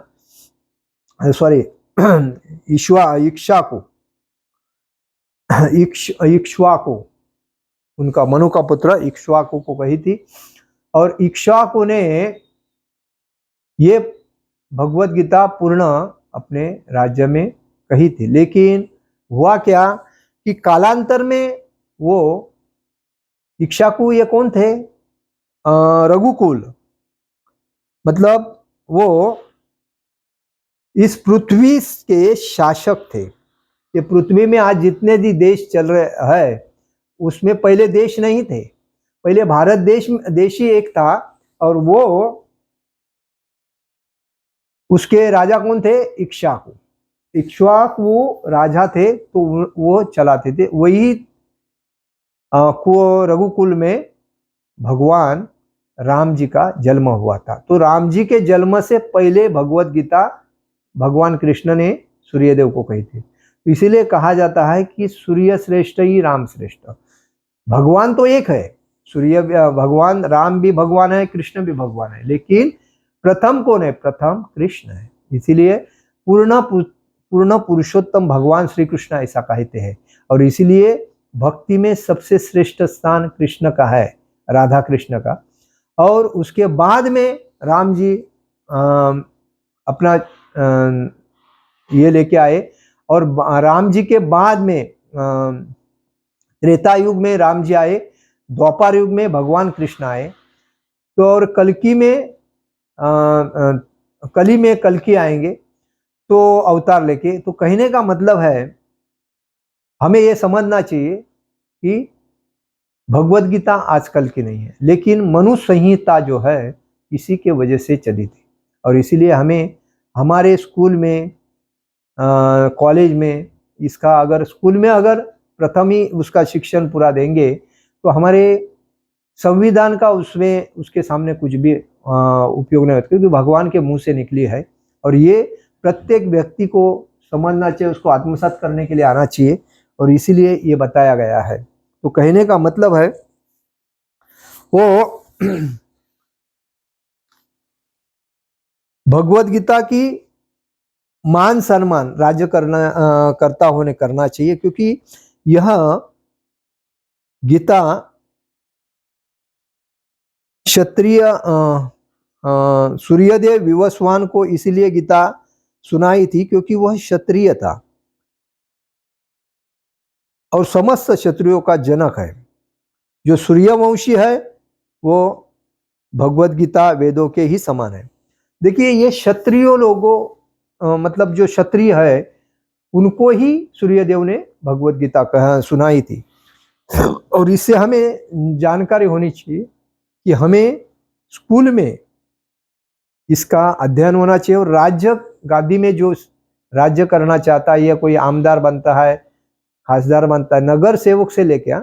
इक्ष्वाकु उनका मनु का पुत्र इक्ष्वाकु को कही थी और इक्ष्वाकु ने ये भगवत गीता पूर्ण अपने राज्य में कही थी। लेकिन हुआ क्या कि कालांतर में वो इक्ष्वाकु ये कौन थे? रघुकुल, मतलब वो इस पृथ्वी के शासक थे। ये पृथ्वी में आज जितने भी देश चल रहे हैं उसमें पहले देश नहीं थे, पहले भारत देश ही एक था, और वो उसके राजा कौन थे? इक्ष्वाकु। इक्ष्वाकु वो राजा थे, तो वो चलाते थे। वही रघुकुल में भगवान राम जी का जन्म हुआ था। तो राम जी के जन्म से पहले भगवत गीता भगवान कृष्ण ने सूर्यदेव को कही थी। इसीलिए कहा जाता है कि सूर्य श्रेष्ठ ही राम श्रेष्ठ। भगवान तो एक है, सूर्य भगवान, राम भी भगवान है, कृष्ण भी भगवान है, लेकिन प्रथम कौन है? प्रथम कृष्ण है। इसीलिए पूर्ण पुरुषोत्तम भगवान श्री कृष्ण ऐसा कहते हैं। और इसीलिए भक्ति में सबसे श्रेष्ठ स्थान कृष्ण का है, राधा कृष्ण का। और उसके बाद में राम जी अपना ये लेके आए, और राम जी के बाद में त्रेता युग में राम जी आए, द्वापर युग में भगवान कृष्ण आए, तो और कलकी में कलकी आएंगे तो अवतार लेके। तो कहने का मतलब है हमें ये समझना चाहिए कि भगवत गीता आजकल की नहीं है, लेकिन मनु संहिता जो है इसी के वजह से चली थी। और इसीलिए हमें हमारे स्कूल में, कॉलेज में, इसका अगर स्कूल में अगर प्रथम ही उसका शिक्षण पूरा देंगे तो हमारे संविधान का उसमें उसके सामने कुछ भी उपयोग नहीं होता, क्योंकि भगवान के मुंह से निकली है। और ये प्रत्येक व्यक्ति को समझना चाहिए, उसको आत्मसात करने के लिए आना चाहिए, और इसीलिए ये बताया गया है। तो कहने का मतलब है वो भगवत गीता की मान सम्मान राज्य करता होने करना चाहिए, क्योंकि यह गीता क्षत्रिय सूर्यदेव विवस्वान को इसीलिए गीता सुनाई थी क्योंकि वह क्षत्रिय था और समस्त क्षत्रियों का जनक है। जो सूर्यवंशी है वो भगवत गीता वेदों के ही समान है। देखिए, ये क्षत्रियो लोगों मतलब जो क्षत्रिय है उनको ही सूर्यदेव ने भगवत गीता सुनाई थी। और इससे हमें जानकारी होनी चाहिए कि हमें स्कूल में इसका अध्ययन होना चाहिए। और राज्य गादी में जो राज्य करना चाहता है, या कोई आमदार बनता है, खासदार बनता है, नगर सेवक से लेके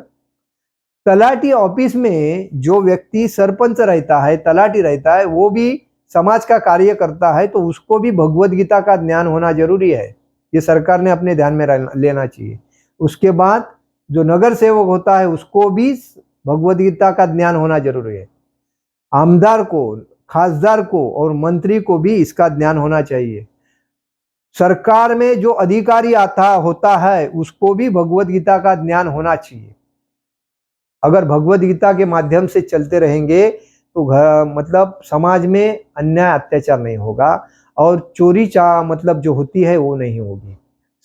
तलाटी ऑफिस में जो व्यक्ति सरपंच रहता है, तलाटी रहता है, वो भी समाज का कार्य करता है, तो उसको भी भगवत गीता का ज्ञान होना जरूरी है। ये सरकार ने अपने ध्यान में लेना चाहिए। उसके बाद जो नगर सेवक होता है उसको भी भगवत गीता का ज्ञान होना जरूरी है। आमदार को, खासदार को और मंत्री को भी इसका ज्ञान होना चाहिए। सरकार में जो अधिकारी होता है उसको भी भगवत गीता का ज्ञान होना चाहिए। अगर भगवत गीता के माध्यम से चलते रहेंगे तो मतलब समाज में अन्याय अत्याचार नहीं होगा, और चोरी मतलब जो होती है वो नहीं होगी।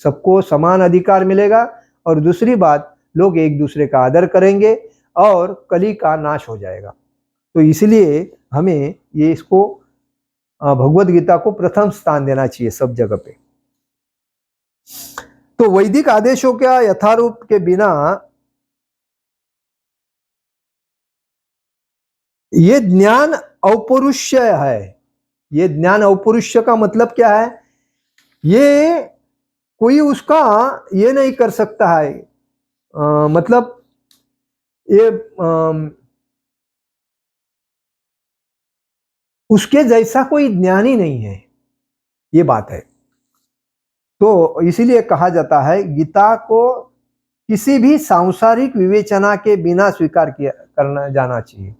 सबको समान अधिकार मिलेगा, और दूसरी बात, लोग एक दूसरे का आदर करेंगे और कली का नाश हो जाएगा। तो इसलिए हमें ये इसको भगवत गीता को प्रथम स्थान देना चाहिए सब जगह पे। तो वैदिक आदेशों का यथारूप के बिना ये ज्ञान औपरुष्य है। ये ज्ञान औपरुष्य का मतलब क्या है? ये कोई उसका ये नहीं कर सकता है, मतलब ये उसके जैसा कोई ज्ञान ही नहीं है, ये बात है। तो इसीलिए कहा जाता है गीता को किसी भी सांसारिक विवेचना के बिना स्वीकार करना जाना चाहिए।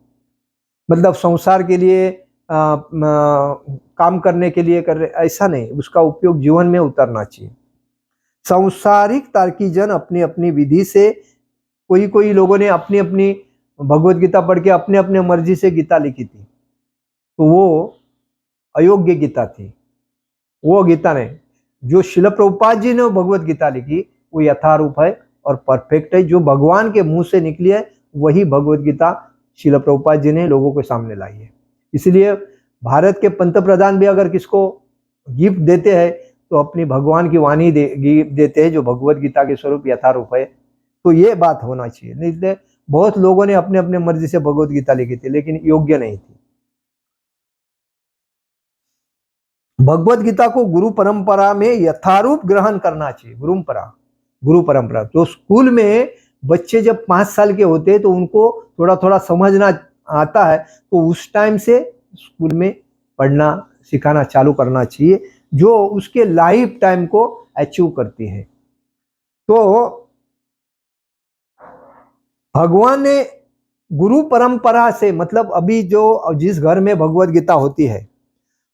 मतलब संसार के लिए काम करने के लिए कर रहे, ऐसा नहीं, उसका उपयोग जीवन में उतरना चाहिए। सांसारिक तार्किक अपनी अपनी विधि से, कोई लोगों ने अपनी अपनी भगवत गीता पढ़ के अपने अपने मर्जी से गीता लिखी थी, तो वो अयोग्य गीता थी। वो गीता नहीं, जो शिल प्रभुपाद जी ने भगवत गीता लिखी वो यथारूप है और परफेक्ट है। जो भगवान के मुंह से निकली है वही भगवत गीता शिल प्रभुपाद जी ने लोगों के सामने लाई है। इसलिए भारत के पंतप्रधान भी अगर किसको गिफ्ट देते हैं तो अपनी भगवान की वाणी गिफ्ट देते हैं, जो भगवत गीता के स्वरूप यथारूप है। तो ये बात होना चाहिए। नहीं तो बहुत लोगों ने अपने अपने मर्जी से भगवत गीता लिखी थी, लेकिन योग्य नहीं थी। भगवत गीता को गुरु परंपरा में यथारूप ग्रहण करना चाहिए। गुरु परंपरा तो स्कूल में बच्चे जब 5 साल के होते हैं तो उनको थोड़ा थोड़ा समझना आता है, तो उस टाइम से स्कूल में पढ़ना सिखाना चालू करना चाहिए, जो उसके लाइफ टाइम को अचीव करती है। तो भगवान ने गुरु परंपरा से, मतलब अभी जो जिस घर में भगवत गीता होती है,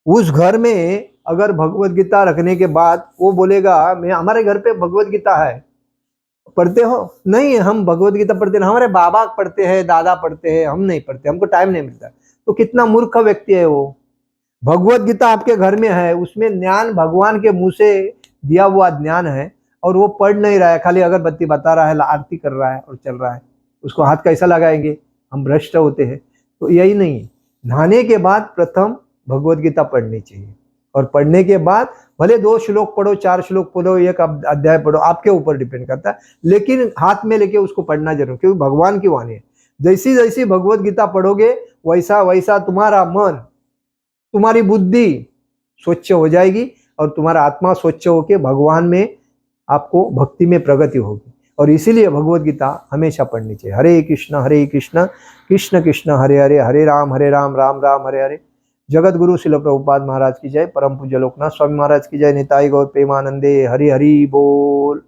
उस घर में अगर भगवत गीता रखने के बाद वो बोलेगा मैं, हमारे घर पे भगवत गीता है, पढ़ते हो? नहीं, हम भगवत गीता पढ़ते नहीं, हमारे बाबा पढ़ते हैं, दादा पढ़ते हैं, हम नहीं पढ़ते, हमको टाइम नहीं मिलता। तो कितना मूर्ख व्यक्ति है वो। भगवत गीता आपके घर में है, उसमें ज्ञान भगवान के मुंह से दिया हुआ ज्ञान है, और वो पढ़ नहीं रहा है, खाली अगरबत्ती बता रहा है, आरती कर रहा है और चल रहा है, उसको हाथ कैसा लगाएंगे? हम भ्रष्ट होते हैं। तो यही नहीं, नहाने के बाद प्रथम भगवत गीता पढ़नी चाहिए, और पढ़ने के बाद भले 2 श्लोक पढ़ो, 4 श्लोक पढ़ो, 1 अध्याय पढ़ो, आपके ऊपर डिपेंड करता है, लेकिन हाथ में लेके उसको पढ़ना जरूर, क्योंकि भगवान की वाणी है। जैसी जैसी भगवत गीता पढ़ोगे वैसा वैसा तुम्हारा मन, तुम्हारी बुद्धि स्वच्छ हो जाएगी, और तुम्हारा आत्मा स्वच्छ होके भगवान में आपको भक्ति में प्रगति होगी। और इसीलिए भगवत गीता हमेशा पढ़नी चाहिए। हरे कृष्ण कृष्ण कृष्ण हरे हरे, हरे राम राम राम हरे हरे। जगत गुरु शिल प्रभुपाद महाराज की जय। परम पूज्य लोकनाथ स्वामी महाराज की जय। निताई गौर प्रेमानंदे। हरि हरि बोल।